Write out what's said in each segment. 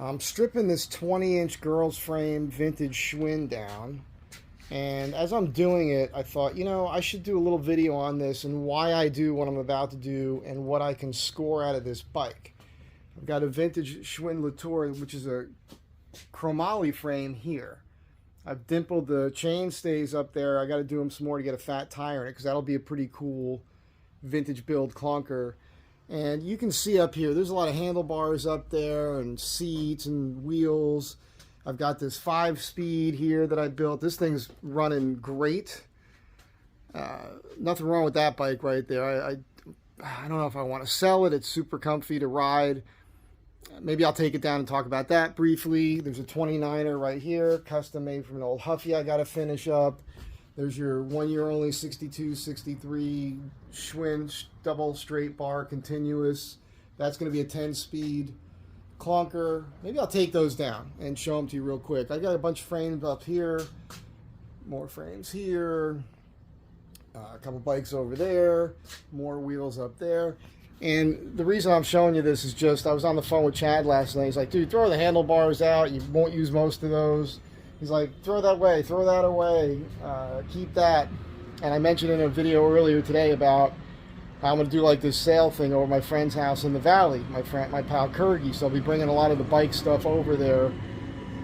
I'm stripping this 20-inch girls frame vintage Schwinn down. And as I'm doing it, I thought, I should do a little video on this and why I do what I'm about to do and what I can score out of this bike. I've got a vintage Schwinn Latour, which is a chromoly frame here. I've dimpled the chain stays up there. I got to do them some more to get a fat tire in it because that'll be a pretty cool vintage build clunker. And you can see up here, there's a lot of handlebars up there and seats and wheels. I've got this 5-speed here that I built. This thing's running great. Nothing wrong with that bike right there. I don't know if I want to sell it. It's super comfy to ride. Maybe I'll take it down and talk about that briefly. There's a 29er right here, custom made from an old Huffy I got to finish up. There's your 1 year only 62, 63 Schwinn double straight bar continuous. That's going to be a 10-speed clunker. Maybe I'll take those down and show them to you real quick. I got a bunch of frames up here, more frames here, a couple bikes over there, more wheels up there. And the reason I'm showing you this is just, I was on the phone with Chad last night. He's like, dude, throw the handlebars out. You won't use most of those. He's like, throw that away, throw that away, keep that. And I mentioned in a video earlier today about how I'm going to do like this sale thing over my friend's house in the valley, my pal Kurgi. So I'll be bringing a lot of the bike stuff over there.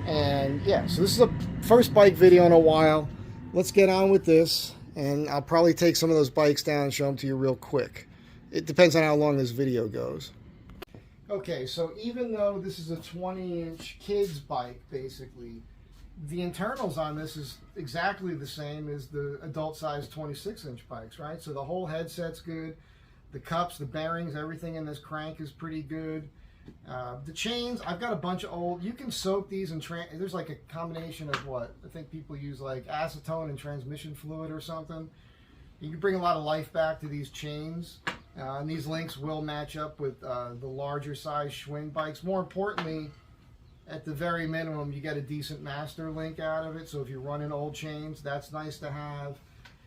And yeah, so this is the first bike video in a while. Let's get on with this. And I'll probably take some of those bikes down and show them to you real quick. It depends on how long this video goes. Okay, so even though this is a 20-inch kids bike, basically, the internals on this is exactly the same as the adult-sized 26-inch bikes, right? So the whole headset's good. The cups, the bearings, everything in this crank is pretty good. The chains, I've got a bunch of old. You can soak these in, there's like a combination of what? I think people use like acetone and transmission fluid or something. You can bring a lot of life back to these chains. And these links will match up with the larger size Schwinn bikes. More importantly, at the very minimum, you get a decent master link out of it. So if you're running old chains, that's nice to have.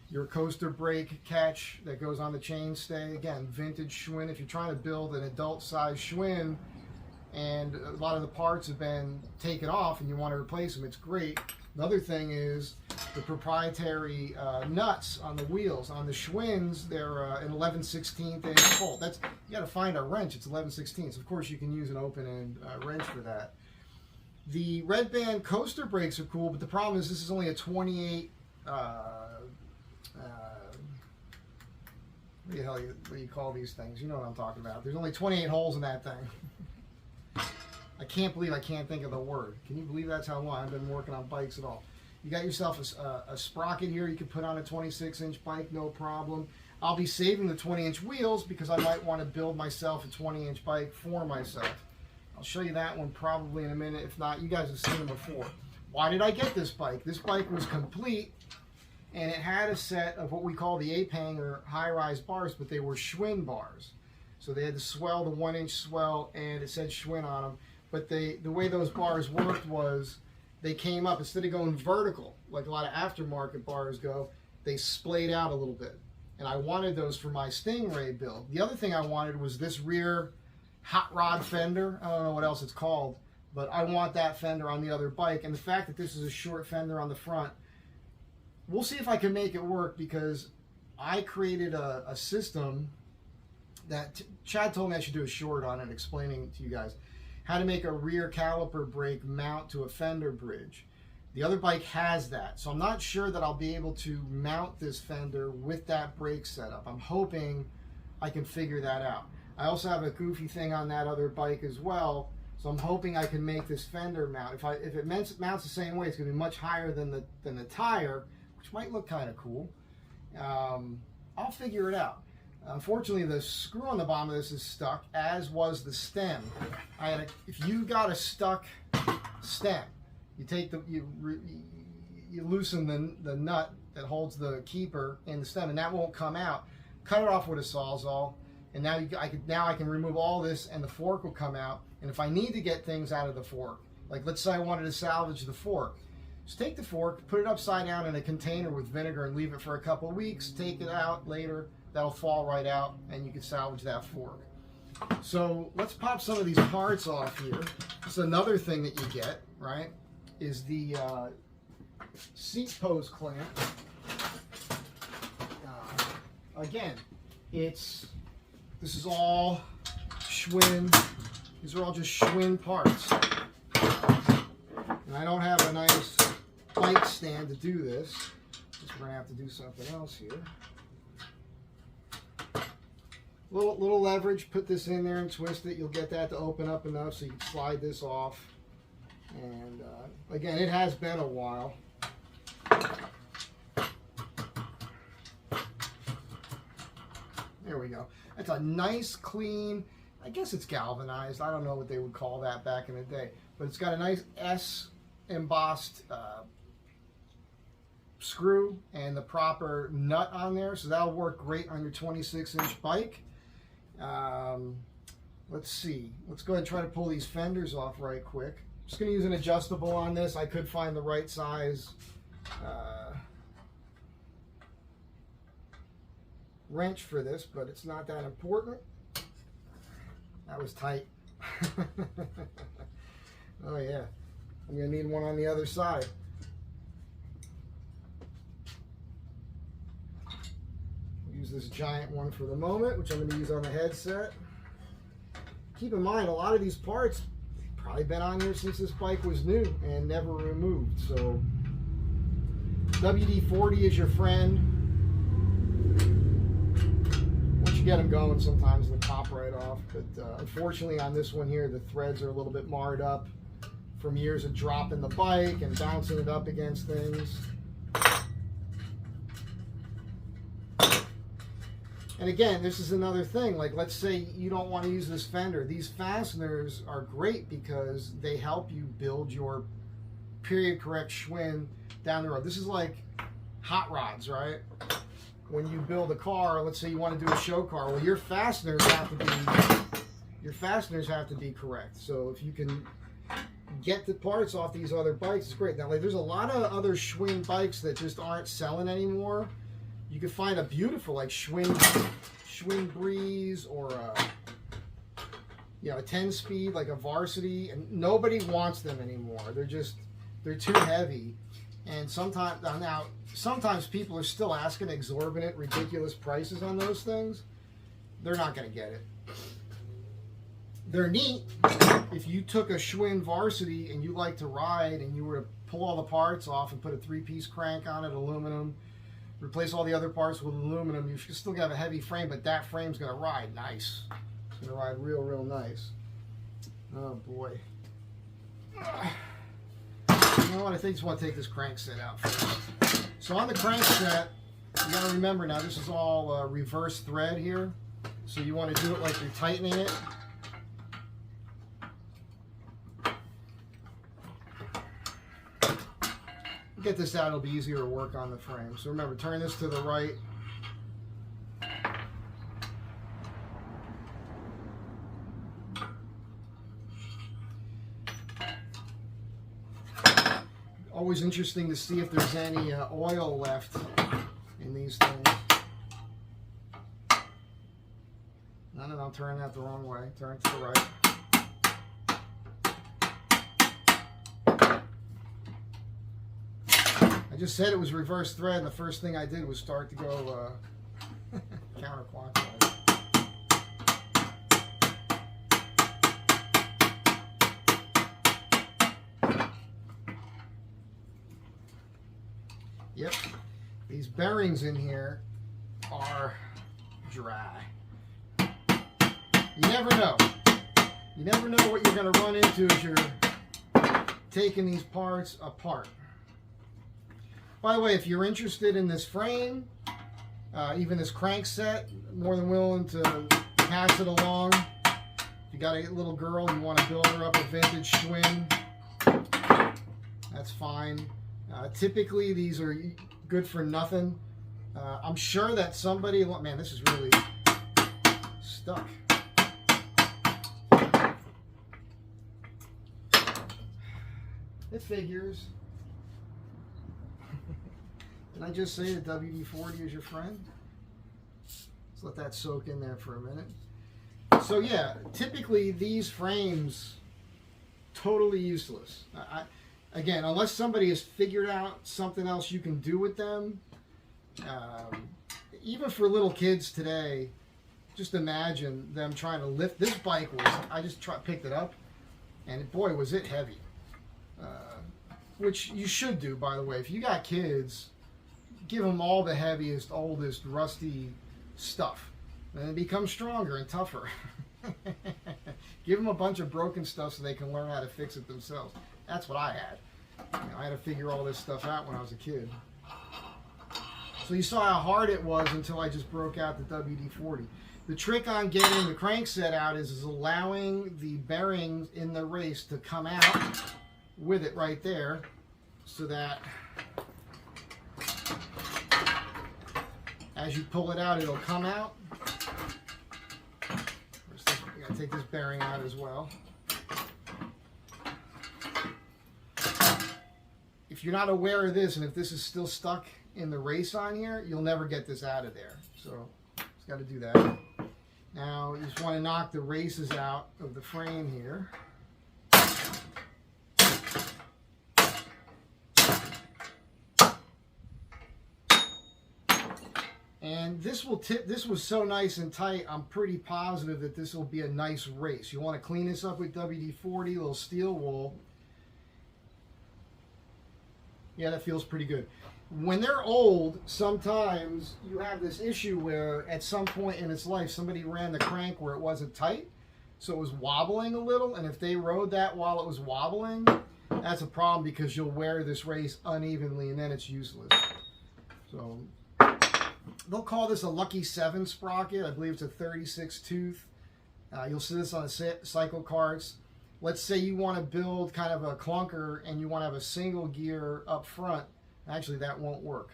Your coaster brake catch that goes on the chain stay. Again, vintage Schwinn. If you're trying to build an adult size Schwinn and a lot of the parts have been taken off and you want to replace them, it's great. Another thing is the proprietary nuts on the wheels. On the Schwinns, they're an 11/16 inch bolt. That's, you got to find a wrench. It's 11/16. Of course, you can use an open-end wrench for that. The red band coaster brakes are cool, but the problem is this is only a 28. What do you call these things? You know what I'm talking about. There's only 28 holes in that thing. I can't believe I can't think of the word. Can you believe that's how long I've been working on bikes at all? You got yourself a sprocket here you can put on a 26-inch bike, no problem. I'll be saving the 20-inch wheels because I might want to build myself a 20-inch bike for myself. I'll show you that one probably in a minute. If not, you guys have seen them before. Why did I get this bike? This bike was complete, and it had a set of what we call the ape hanger high-rise bars, but they were Schwinn bars. So they had the swell, the 1-inch swell, and it said Schwinn on them. But the way those bars worked was they came up, instead of going vertical, like a lot of aftermarket bars go, they splayed out a little bit. And I wanted those for my Stingray build. The other thing I wanted was this rear hot rod fender. I don't know what else it's called, but I want that fender on the other bike. And the fact that this is a short fender on the front, we'll see if I can make it work, because I created a system that Chad told me I should do a short on it, explaining to you guys how to make a rear caliper brake mount to a fender bridge. The other bike has that, so I'm not sure that I'll be able to mount this fender with that brake setup. I'm hoping I can figure that out. I also have a goofy thing on that other bike as well, so I'm hoping I can make this fender mount. If it mounts the same way, it's going to be much higher than the tire, which might look kind of cool. I'll figure it out. Unfortunately, the screw on the bottom of this is stuck, as was the stem. If you got a stuck stem, you take you loosen the nut that holds the keeper in the stem, and that won't come out. Cut it off with a Sawzall, and now I can remove all this, and the fork will come out. And if I need to get things out of the fork, like let's say I wanted to salvage the fork, just take the fork, put it upside down in a container with vinegar, and leave it for a couple of weeks. Take it out later. That'll fall right out, and you can salvage that fork. So let's pop some of these parts off here. It's another thing that you get, right, is the seat post clamp. Again, this is all Schwinn. These are all just Schwinn parts. And I don't have a nice bike stand to do this. We're going to have to do something else here. Little leverage, put this in there and twist it. You'll get that to open up enough so you can slide this off. And again, it has been a while. There we go. That's a nice, clean, I guess it's galvanized. I don't know what they would call that back in the day. But it's got a nice S embossed screw and the proper nut on there. So that'll work great on your 26-inch bike. Let's see. Let's go ahead and try to pull these fenders off right quick. Just going to use an adjustable on this. I could find the right size wrench for this, but it's not that important. That was tight. Oh yeah. I'm going to need one on the other side. Use this giant one for the moment, which I'm going to use on the headset. Keep in mind, a lot of these parts probably been on here since this bike was new and never removed. So WD-40 is your friend. Once you get them going, sometimes they pop right off. But unfortunately on this one here, the threads are a little bit marred up from years of dropping the bike and bouncing it up against things. And again, this is another thing, like let's say you don't want to use this fender. These fasteners are great because they help you build your period correct Schwinn down the road. This is like hot rods, right? When you build a car, let's say you want to do a show car, well your fasteners have to be correct. So if you can get the parts off these other bikes, it's great. Now like there's a lot of other Schwinn bikes that just aren't selling anymore. You can find a beautiful like Schwinn Breeze or a 10-speed like a Varsity, and nobody wants them anymore. They're too heavy, and sometimes people are still asking exorbitant, ridiculous prices on those things. They're not going to get it. They're neat if you took a Schwinn Varsity and you like to ride and you were to pull all the parts off and put a 3-piece crank on it, aluminum. Replace all the other parts with aluminum. You should still have a heavy frame, but that frame's going to ride nice. It's going to ride real, real nice. Oh, boy. You know what? I think I just want to take this crankset out first. So on the crankset, you got to remember now, this is all reverse thread here. So you want to do it like you're tightening it. Get this out, it'll be easier to work on the frame. So remember, turn this to the right. Always interesting to see if there's any oil left in these things. No, turn that the wrong way. Turn it to the right. I just said it was reverse thread, and the first thing I did was start to go counterclockwise. Yep, these bearings in here are dry. You never know. You never know what you're going to run into as you're taking these parts apart. By the way, if you're interested in this frame, even this crankset, more than willing to pass it along. If you got a little girl, you want to build her up a vintage Schwinn, that's fine. Typically, these are good for nothing. I'm sure that somebody, man, this is really stuck. It figures. Did I just say that WD-40 is your friend? Let's let that soak in there for a minute. So yeah, typically these frames, totally useless. Again, unless somebody has figured out something else you can do with them, even for little kids today, just imagine them trying to lift. This bike was, I just picked it up, and boy, was it heavy. Which you should do, by the way. If you got kids, give them all the heaviest, oldest, rusty stuff. And it becomes stronger and tougher. Give them a bunch of broken stuff so they can learn how to fix it themselves. That's what I had. You know, I had to figure all this stuff out when I was a kid. So you saw how hard it was until I just broke out the WD-40. The trick on getting the crankset out is allowing the bearings in the race to come out with it right there, so that as you pull it out, it'll come out. You gotta take this bearing out as well. If you're not aware of this, and if this is still stuck in the race on here, you'll never get this out of there. So just got to do that. Now you just want to knock the races out of the frame here. And this will tip. This was so nice and tight, I'm pretty positive that this will be a nice race. You want to clean this up with WD-40, a little steel wool. Yeah, that feels pretty good. When they're old, sometimes you have this issue where at some point in its life, somebody ran the crank where it wasn't tight, so it was wobbling a little, and if they rode that while it was wobbling, that's a problem because you'll wear this race unevenly and then it's useless. So they'll call this a Lucky 7 sprocket. I believe it's a 36 tooth. You'll see this on the cycle carts. Let's say you want to build kind of a clunker and you want to have a single gear up front. Actually, that won't work.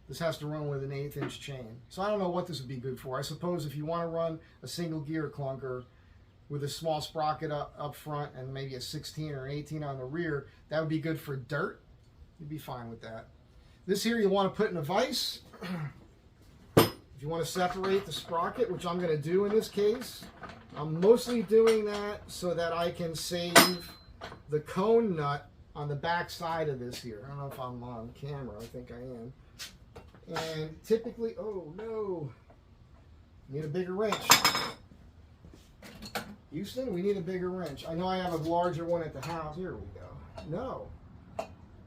This has to run with an 1/8 inch chain. So I don't know what this would be good for. I suppose if you want to run a single gear clunker with a small sprocket up front and maybe a 16 or an 18 on the rear, that would be good for dirt. You'd be fine with that. This here you want to put in a vise. If you want to separate the sprocket, which I'm going to do in this case, I'm mostly doing that so that I can save the cone nut on the back side of this here. I don't know if I'm on camera. I think I am. And typically, oh no, need a bigger wrench. Houston, we need a bigger wrench. I know I have a larger one at the house. Here we go. No.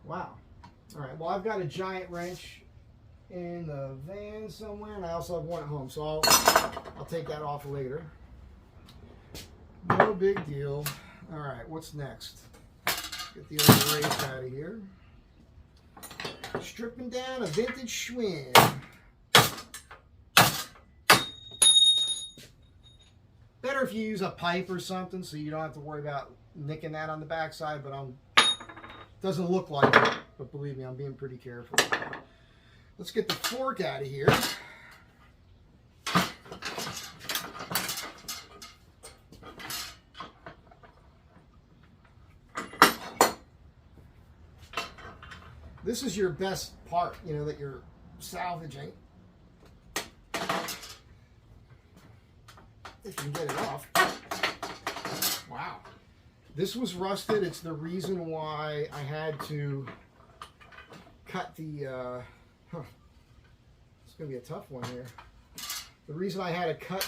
Wow. All right, well, I've got a giant wrench in the van somewhere, and I also have one at home, so I'll take that off later. No big deal. All right, what's next? Get the other race out of here. Stripping down a vintage Schwinn. Better if you use a pipe or something so you don't have to worry about nicking that on the backside, but doesn't look like it, but believe me, I'm being pretty careful. Let's get the fork out of here. This is your best part, you know, that you're salvaging. If you can get it off. Wow. This was rusted. It's the reason why I had to cut the... It's going to be a tough one here. The reason I had to cut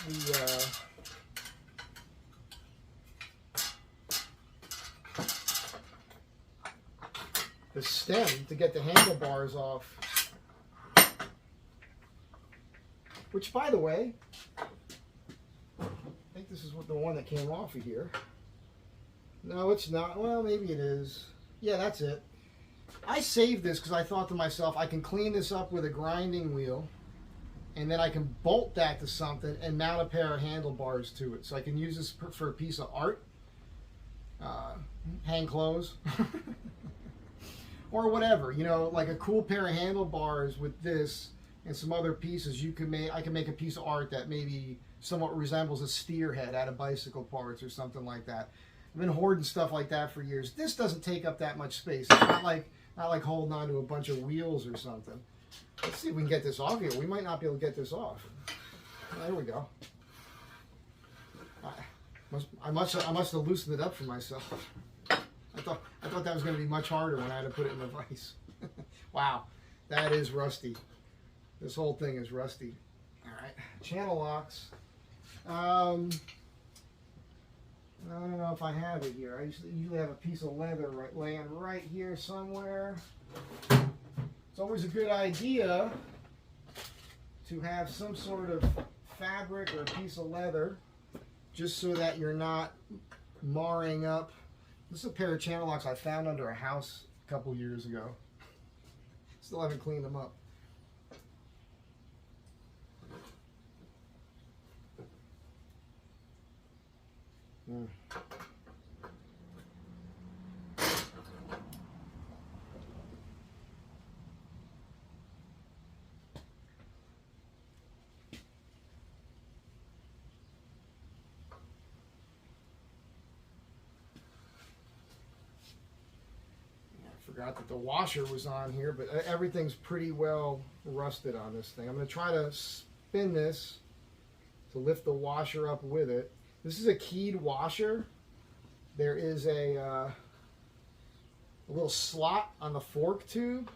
the stem to get the handlebars off. Which, by the way, I think this is the one that came off of here. No, it's not. Well, maybe it is. Yeah, that's it. I saved this because I thought to myself, I can clean this up with a grinding wheel, and then I can bolt that to something and mount a pair of handlebars to it. So I can use this for a piece of art, hang clothes, or whatever. You know, like a cool pair of handlebars with this and some other pieces. I can make a piece of art that maybe somewhat resembles a steer head out of bicycle parts or something like that. I've been hoarding stuff like that for years. This doesn't take up that much space. It's not like holding on to a bunch of wheels or something. Let's see if we can get this off here. We might not be able to get this off. There we go. I must have loosened it up for myself. I thought that was going to be much harder when I had to put it in the vise. Wow, that is rusty. This whole thing is rusty. All right, channel locks. I don't know if I have it here. I usually have a piece of leather laying right here somewhere. It's always a good idea to have some sort of fabric or a piece of leather, just so that you're not marring up. This is a pair of channel locks I found under a house a couple years ago. Still haven't cleaned them up. Forgot that the washer was on here, but everything's pretty well rusted on this thing. I'm going to try to spin this to lift the washer up with it. This is a keyed washer. There is a little slot on the fork tube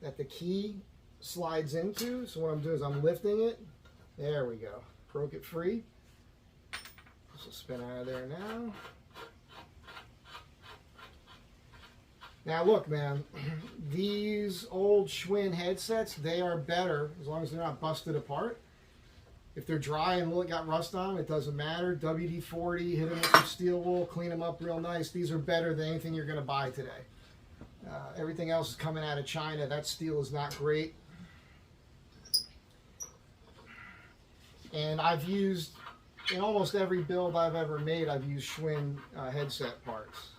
that the key slides into. So what I'm doing is I'm lifting it. There we go. Broke it free. This will spin out of there now. Now look, man, these old Schwinn headsets, they are better as long as they're not busted apart. If they're dry and got rust on them, it doesn't matter. WD-40, hit them with some steel wool, clean them up real nice. These are better than anything you're going to buy today. Everything else is coming out of China. That steel is not great. And I've used, in almost every build I've ever made, I've used Schwinn headset parts.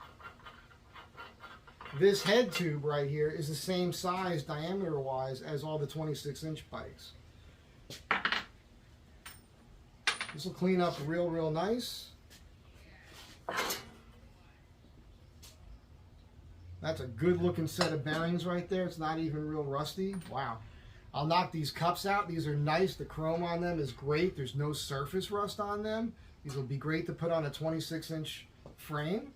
This head tube right here is the same size diameter-wise as all the 26-inch bikes. This will clean up real nice. That's a good-looking set of bearings right there. It's not even real rusty. Wow. I'll knock these cups out. These are nice. The chrome on them is great. There's no surface rust on them. These will be great to put on a 26-inch frame.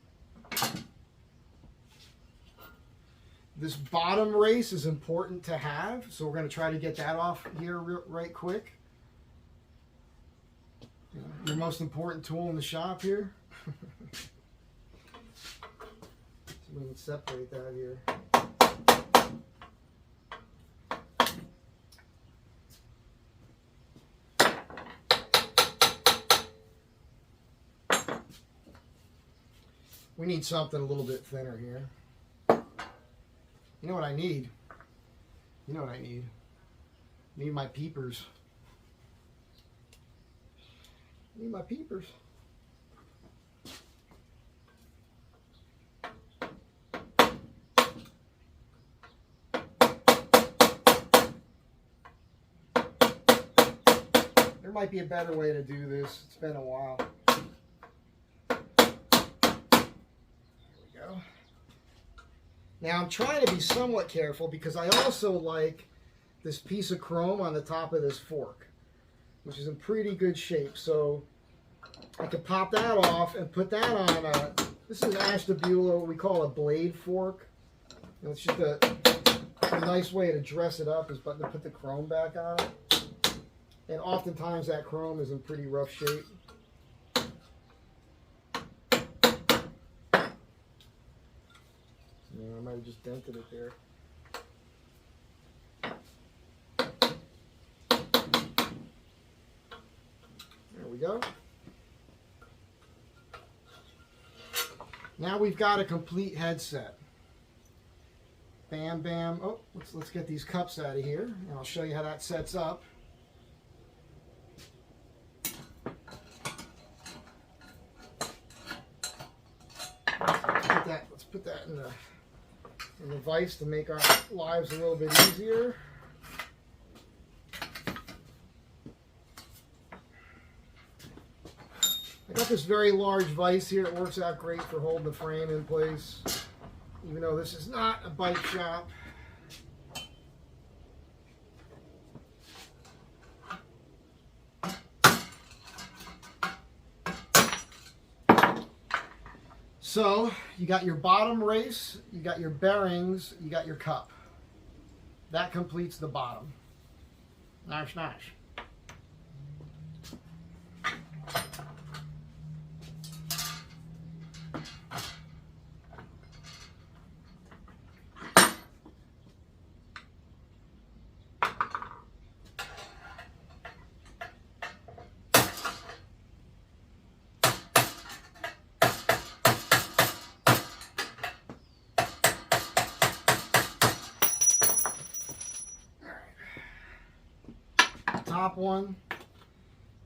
This bottom race is important to have, so we're going to try to get that off here right quick. Your most important tool in the shop here. So we can separate that here. We need something a little bit thinner here. You know what I need? You know what I need? I need my peepers. I need my peepers. There might be a better way to do this. It's been a while. There we go. Now I'm trying to be somewhat careful because I also like this piece of chrome on the top of this fork, which is in pretty good shape. So I could pop that off and put that on a, this is Ashtabula, what we call a blade fork. And it's just a nice way to dress it up is to put the chrome back on it. And oftentimes that chrome is in pretty rough shape. I might have just dented it there. There we go. Now we've got a complete headset. Bam, bam. Oh, let's get these cups out of here, and I'll show you how that sets up. Let's put that in the vise to make our lives a little bit easier. I got this very large vise here. It works out great for holding the frame in place, even though this is not a bike shop. So you got your bottom race, you got your bearings, you got your cup. That completes the bottom. Nice, nice. Top one,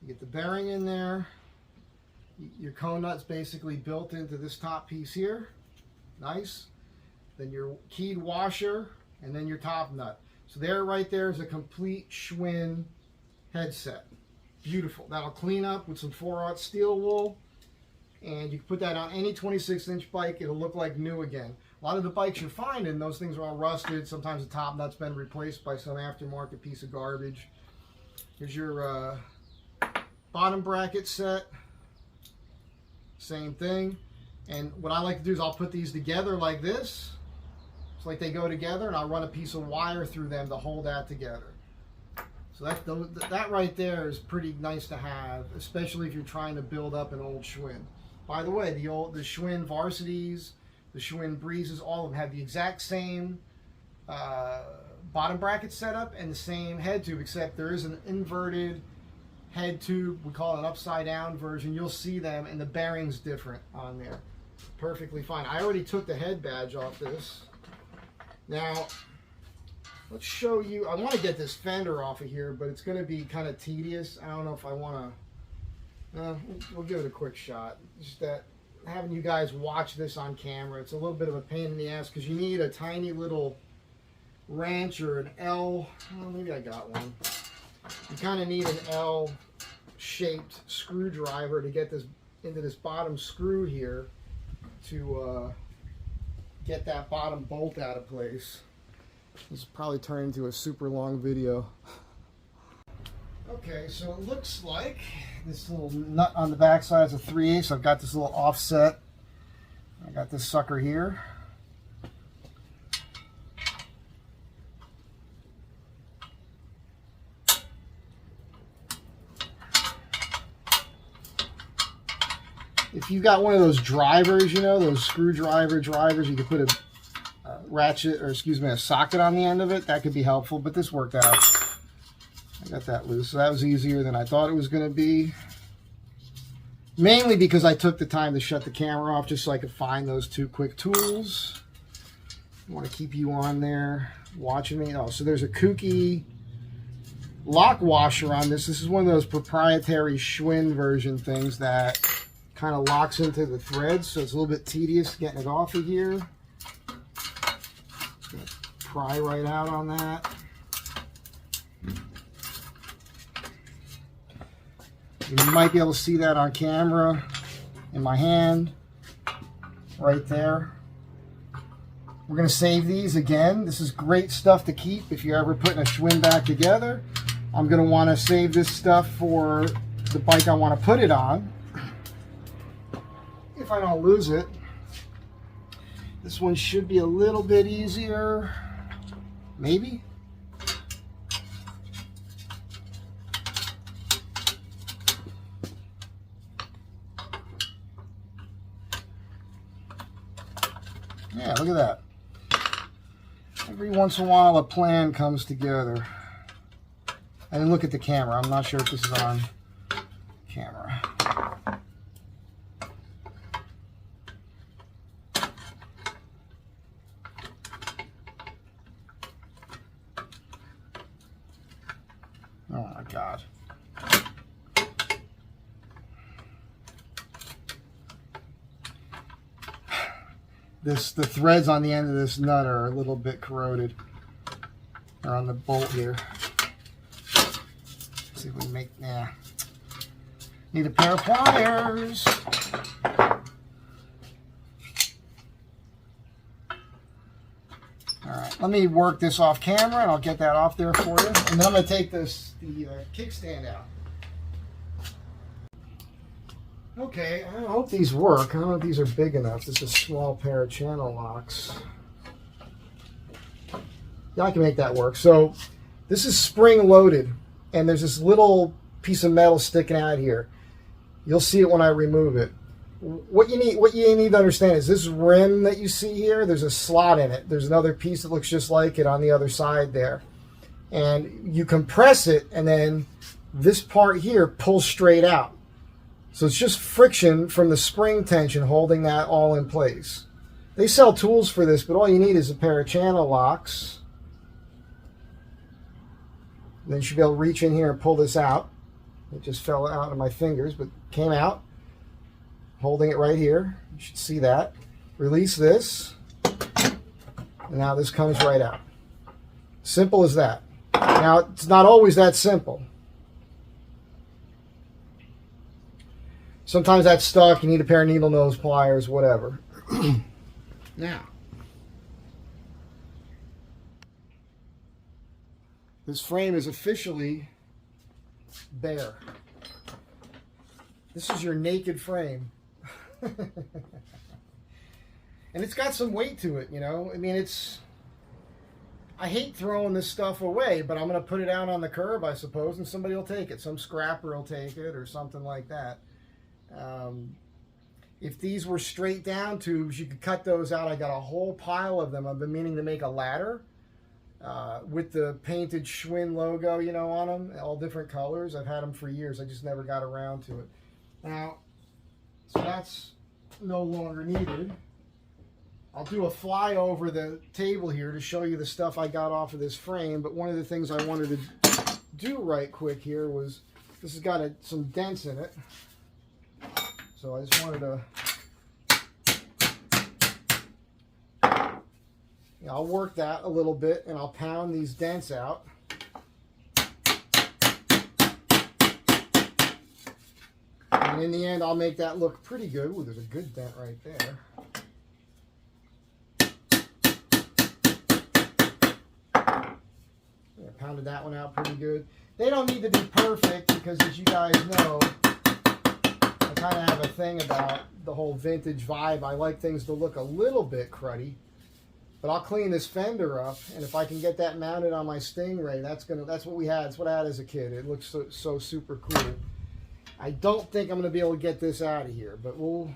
you get the bearing in there. Your cone nut's basically built into this top piece here. Nice. Then your keyed washer, and then your top nut. So there, right there, is a complete Schwinn headset. Beautiful. That'll clean up with some 4/0 steel wool, and you can put that on any 26-inch bike. It'll look like new again. A lot of the bikes you're finding, those things are all rusted. Sometimes the top nut's been replaced by some aftermarket piece of garbage. Here's your bottom bracket set. Same thing. And what I like to do is I'll put these together like this. It's like they go together, and I'll run a piece of wire through them to hold that together. So that right there is pretty nice to have, especially if you're trying to build up an old Schwinn. By the way, the Schwinn Varsities, the Schwinn Breezes, all of them have the exact same bottom bracket setup and the same head tube, except there is an inverted head tube. We call it an upside down version. You'll see them, and the bearing's different on there. Perfectly fine. I already took the head badge off this. Now, let's show you. I want to get this fender off of here, but it's going to be kind of tedious. I don't know if I want to. We'll give it a quick shot. Just that having you guys watch this on camera, it's a little bit of a pain in the ass because you need a tiny little wrench or an L. Well, maybe I got one. You kind of need an L-shaped screwdriver to get this into this bottom screw here to get that bottom bolt out of place. This will probably turn into a super long video. Okay, so it looks like this little nut on the back side is a 3/8. I've got this little offset. I got this sucker here. If you've got one of those drivers, you know, those screwdriver drivers, you could put a ratchet, or excuse me, a socket on the end of it. That could be helpful, but this worked out. I got that loose, so that was easier than I thought it was going to be. Mainly because I took the time to shut the camera off just so I could find those two quick tools. I want to keep you on there watching me. Oh, so there's a kooky lock washer on this. This is one of those proprietary Schwinn version things that kind of locks into the threads, so it's a little bit tedious getting it off of here. Just gonna pry right out on that. You might be able to see that on camera in my hand right there. We're going to save these again. This is great stuff to keep if you're ever putting a Schwinn back together. I'm going to want to save this stuff for the bike I want to put it on. If I don't lose it. This one should be a little bit easier. Maybe. Yeah, look at that. Every once in a while a plan comes together. I didn't look at the camera. I'm not sure if this is on camera. Oh my God. The threads on the end of this nut are a little bit corroded. Or on the bolt here. Let's see if we can make, yeah. Need a pair of pliers. Alright, let me work this off camera and I'll get that off there for you. And then I'm going to take the kickstand out. Okay, I hope these work. I don't know if these are big enough. This is a small pair of channel locks. Yeah, I can make that work. So this is spring loaded, and there's this little piece of metal sticking out here. You'll see it when I remove it. What you need to understand is this rim that you see here, there's a slot in it. There's another piece that looks just like it on the other side there. And you compress it, and then this part here pulls straight out. So it's just friction from the spring tension holding that all in place. They sell tools for this, but all you need is a pair of channel locks. And then you should be able to reach in here and pull this out. It just fell out of my fingers, but came out. Holding it right here. You should see that. Release this. And now this comes right out. Simple as that. Now, it's not always that simple. Sometimes that's stuck. You need a pair of needle nose pliers, whatever. Now, this frame is officially bare. This is your naked frame. And it's got some weight to it, you know. I mean, I hate throwing this stuff away, but I'm going to put it out on the curb, I suppose, and somebody will take it. Some scrapper will take it or something like that. If these were straight down tubes, you could cut those out. I got a whole pile of them. I've been meaning to make a ladder with the painted Schwinn logo, you know, on them, all different colors. I've had them for years. I just never got around to it. Now, so that's no longer needed. I'll do a fly over the table here to show you the stuff I got off of this frame, but one of the things I wanted to do right quick here was, this has got some dents in it. So I just wanted to, I'll work that a little bit and I'll pound these dents out. And in the end, I'll make that look pretty good. Ooh, there's a good dent right there. Yeah, pounded that one out pretty good. They don't need to be perfect because, as you guys know, I kind of have a thing about the whole vintage vibe. I like things to look a little bit cruddy. But I'll clean this fender up, and if I can get that mounted on my Stingray, that's what we had. That's what I had as a kid. It looks so super cool. I don't think I'm going to be able to get this out of here, but we'll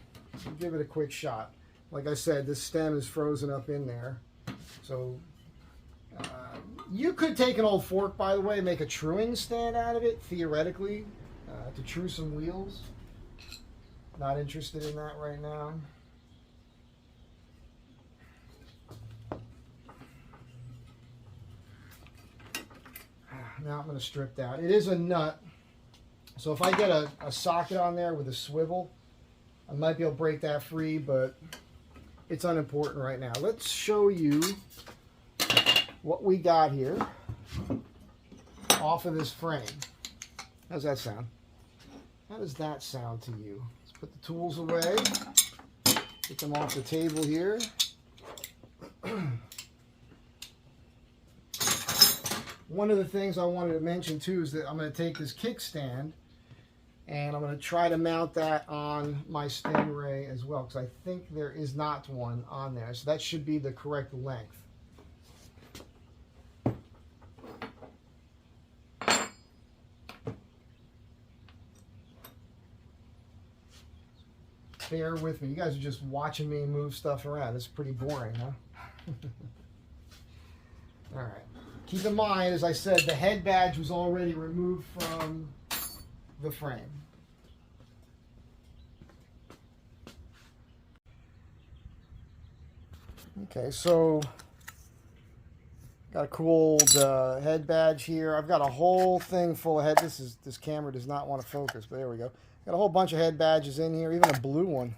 give it a quick shot. Like I said, this stem is frozen up in there. So you could take an old fork, by the way, and make a truing stand out of it, theoretically, to true some wheels. Not interested in that right now. Now I'm going to strip that. It is a nut. So if I get a socket on there with a swivel, I might be able to break that free, but it's unimportant right now. Let's show you what we got here off of this frame. How's that sound? How does that sound to you? Let's put the tools away. Get them off the table here. One of the things I wanted to mention too is that I'm going to take this kickstand and I'm going to try to mount that on my Stingray as well, because I think there is not one on there. So that should be the correct length. Bear with me. You guys are just watching me move stuff around. It's pretty boring, huh? All right. Keep in mind, as I said, the head badge was already removed from the frame. Okay, so got a cool head badge here. I've got a whole thing full of head. This camera does not want to focus, but there we go. Got a whole bunch of head badges in here, even a blue one.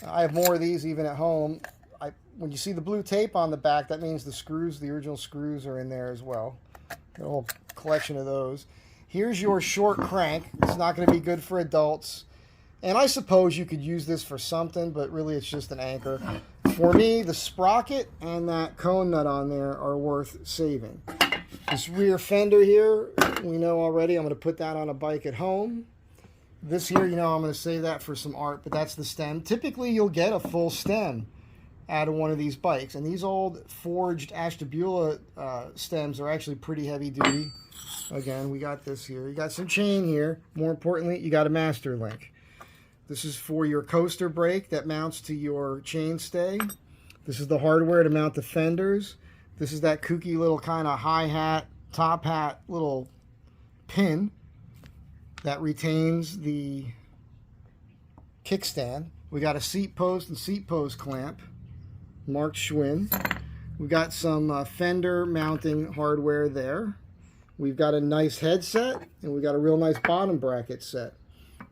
I have more of these even at home. When you see the blue tape on the back, that means the screws, the original screws, are in there as well. Got a whole collection of those. Here's your short crank. It's not going to be good for adults. And I suppose you could use this for something, but really it's just an anchor. For me, the sprocket and that cone nut on there are worth saving. This rear fender here, we know already I'm going to put that on a bike at home. This here, you know, I'm going to save that for some art, but that's the stem. Typically, you'll get a full stem out of one of these bikes. And these old forged Ashtabula stems are actually pretty heavy duty. Again, we got this here. You got some chain here. More importantly, you got a master link. This is for your coaster brake that mounts to your chainstay. This is the hardware to mount the fenders. This is that kooky little kind of hi-hat, top hat little pin that retains the kickstand. We got a seat post and seat post clamp, marked Schwinn. We've got some fender mounting hardware there. We've got a nice headset, and we've got a real nice bottom bracket set.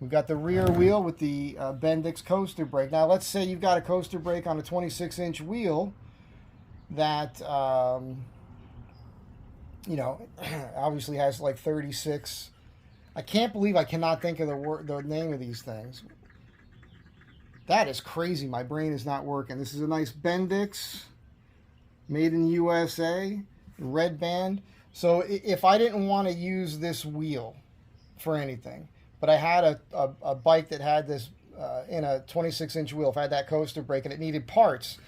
We've got the rear wheel with the Bendix coaster brake. Now, let's say you've got a coaster brake on a 26-inch wheel that, you know, obviously has like 36. I can't believe I cannot think of the name of these things. That is crazy. My brain is not working. This is a nice Bendix, made in USA, red band. So if I didn't want to use this wheel for anything, but I had a bike that had this in a 26-inch wheel, if I had that coaster brake and it needed parts,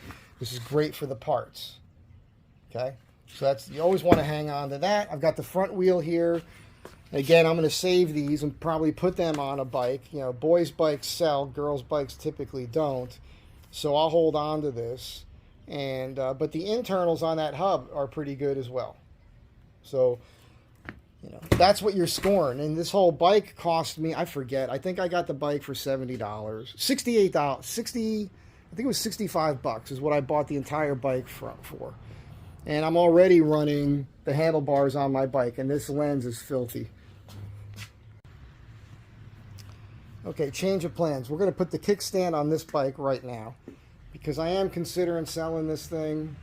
this is great for the parts. Okay, so that's, you always want to hang on to that. I've got the front wheel here. Again, I'm going to save these and probably put them on a bike. You know, boys' bikes sell, girls' bikes typically don't. So I'll hold on to this. And but the internals on that hub are pretty good as well. So, you know, that's what you're scoring. And this whole bike cost me, I forget, I think I got the bike for $70. $68. I think it was $65 is what I bought the entire bike for. And I'm already running the handlebars on my bike, and this lens is filthy. Okay, change of plans. We're going to put the kickstand on this bike right now because I am considering selling this thing,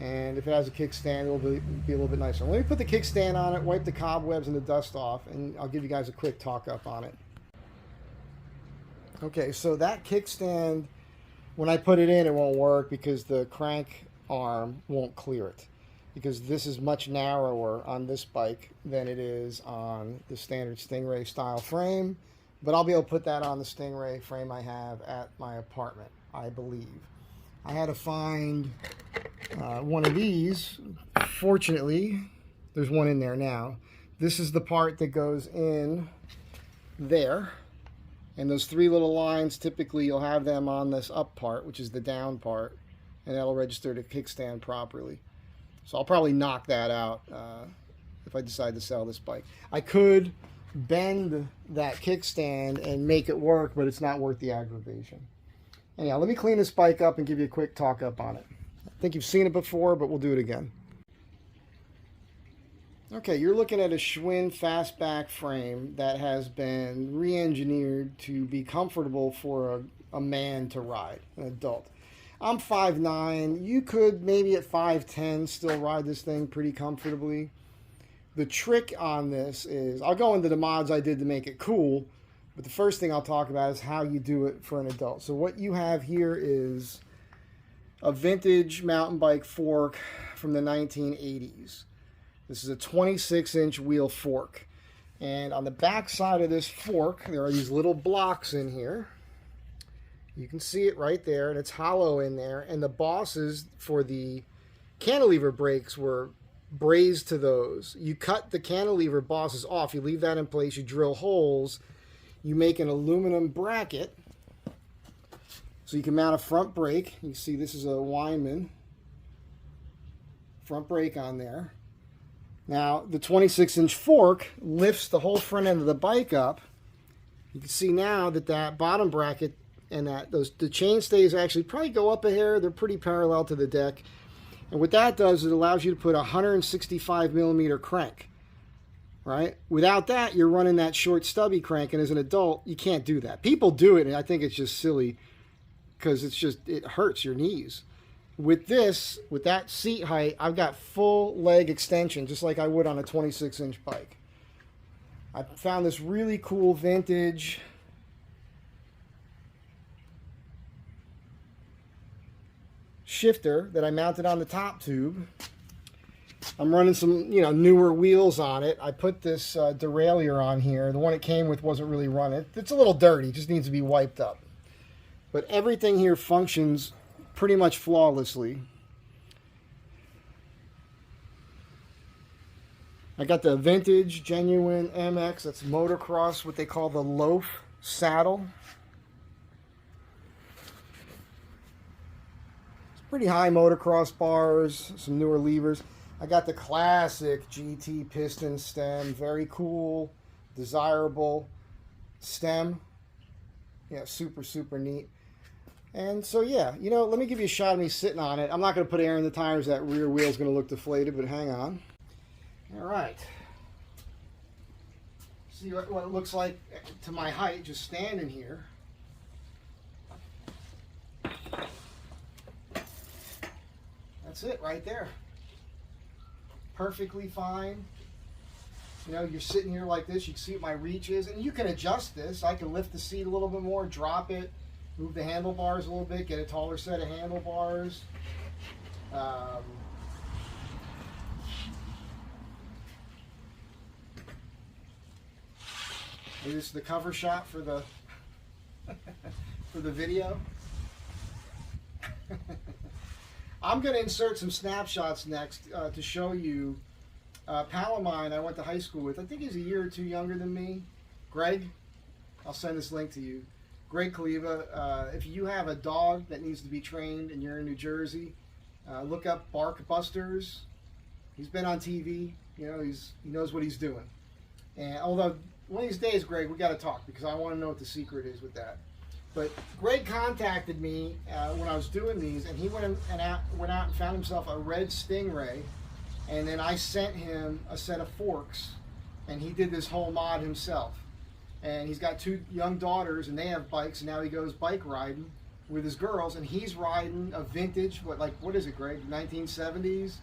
and if it has a kickstand, it'll be a little bit nicer. Let me put the kickstand on it, wipe the cobwebs and the dust off, and I'll give you guys a quick talk up on it. Okay, so that kickstand, when I put it in, it won't work because the crank arm won't clear it, because this is much narrower on this bike than it is on the standard Stingray style frame. But I'll be able to put that on the Stingray frame I have at my apartment, I believe. I had to find one of these. Fortunately, there's one in there now. This is the part that goes in there. And those three little lines, typically you'll have them on this up part, which is the down part. And that'll register the kickstand properly. So I'll probably knock that out if I decide to sell this bike. I could bend that kickstand and make it work, but it's not worth the aggravation. Anyhow, let me clean this bike up and give you a quick talk up on it. I think you've seen it before, but we'll do it again. Okay, you're looking at a Schwinn fastback frame that has been re-engineered to be comfortable for a man to ride, an adult. I'm 5'9". You could maybe at 5'10" still ride this thing pretty comfortably. The trick on this is, I'll go into the mods I did to make it cool, but the first thing I'll talk about is how you do it for an adult. So what you have here is a vintage mountain bike fork from the 1980s. This is a 26-inch wheel fork. And on the back side of this fork, there are these little blocks in here. You can see it right there, and it's hollow in there. And the bosses for the cantilever brakes were brazed to those. You cut the cantilever bosses off. You leave that in place. You drill holes. You make an aluminum bracket so you can mount a front brake. You see this is a Weinmann front brake on there. Now, the 26-inch fork lifts the whole front end of the bike up. You can see now that that bottom bracket and the chain stays actually probably go up a hair. They're pretty parallel to the deck. And what that does is it allows you to put a 165 millimeter crank, right? Without that, you're running that short stubby crank, and as an adult, you can't do that. People do it, and I think it's just silly because it hurts your knees. With this, with that seat height, I've got full leg extension, just like I would on a 26-inch bike. I found this really cool vintage shifter that I mounted on the top tube. I'm running some, newer wheels on it. I put this derailleur on here. The one it came with wasn't really running. It's a little dirty. It just needs to be wiped up. But everything here functions pretty much flawlessly. I got the vintage, genuine MX. That's motocross, what they call the loaf saddle. It's pretty high motocross bars, some newer levers. I got the classic GT piston stem. Very cool, desirable stem. Yeah, super, super neat. And so, yeah, let me give you a shot of me sitting on it. I'm not going to put air in the tires. That rear wheel's going to look deflated, but hang on. All right. See what it looks like to my height, just standing here. That's it right there. Perfectly fine. You're sitting here like this. You can see what my reach is, and you can adjust this. I can lift the seat a little bit more, drop it, move the handlebars a little bit, get a taller set of handlebars. This is the cover shot for the for the video. I'm going to insert some snapshots next to show you a pal of mine I went to high school with. I think he's a year or two younger than me. Greg, I'll send this link to you. Greg Kaliva. If you have a dog that needs to be trained and you're in New Jersey, look up Bark Busters. He's been on TV. He knows what he's doing. And although one of these days, Greg, we got to talk because I want to know what the secret is with that. But Greg contacted me when I was doing these, and he went out and found himself a red Stingray, and then I sent him a set of forks, and he did this whole mod himself. And he's got 2 young daughters, and they have bikes, and now he goes bike riding with his girls, and he's riding a vintage, what is it, Greg, 1970s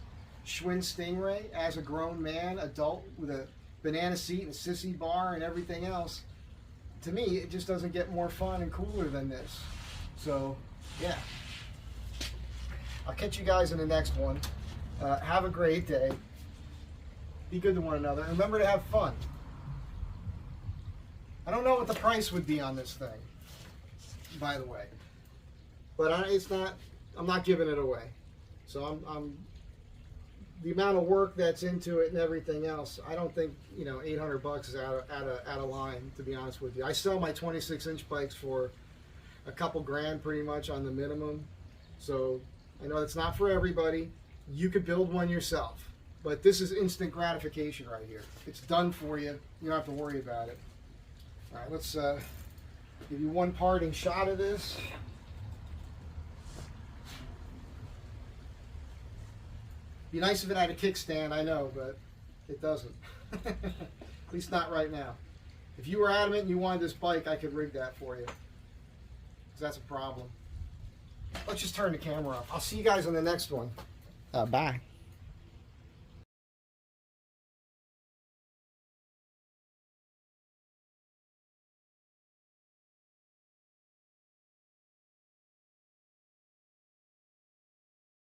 Schwinn Stingray as a grown man, adult, with a banana seat and a sissy bar and everything else. To me, it just doesn't get more fun and cooler than this. So, yeah. I'll catch you guys in the next one. Have a great day. Be good to one another. And remember to have fun. I don't know what the price would be on this thing, by the way. But I'm not giving it away. So I'm the amount of work that's into it and everything else, I don't think, $800 is out of line, to be honest with you. I sell my 26-inch bikes for a couple grand pretty much on the minimum. So I know it's not for everybody. You could build one yourself. But this is instant gratification right here. It's done for you. You don't have to worry about it. All right, let's give you one parting shot of this. Be nice if it had a kickstand, I know, but it doesn't. At least not right now. If you were adamant and you wanted this bike, I could rig that for you. Because that's a problem. Let's just turn the camera off. I'll see you guys on the next one. Bye.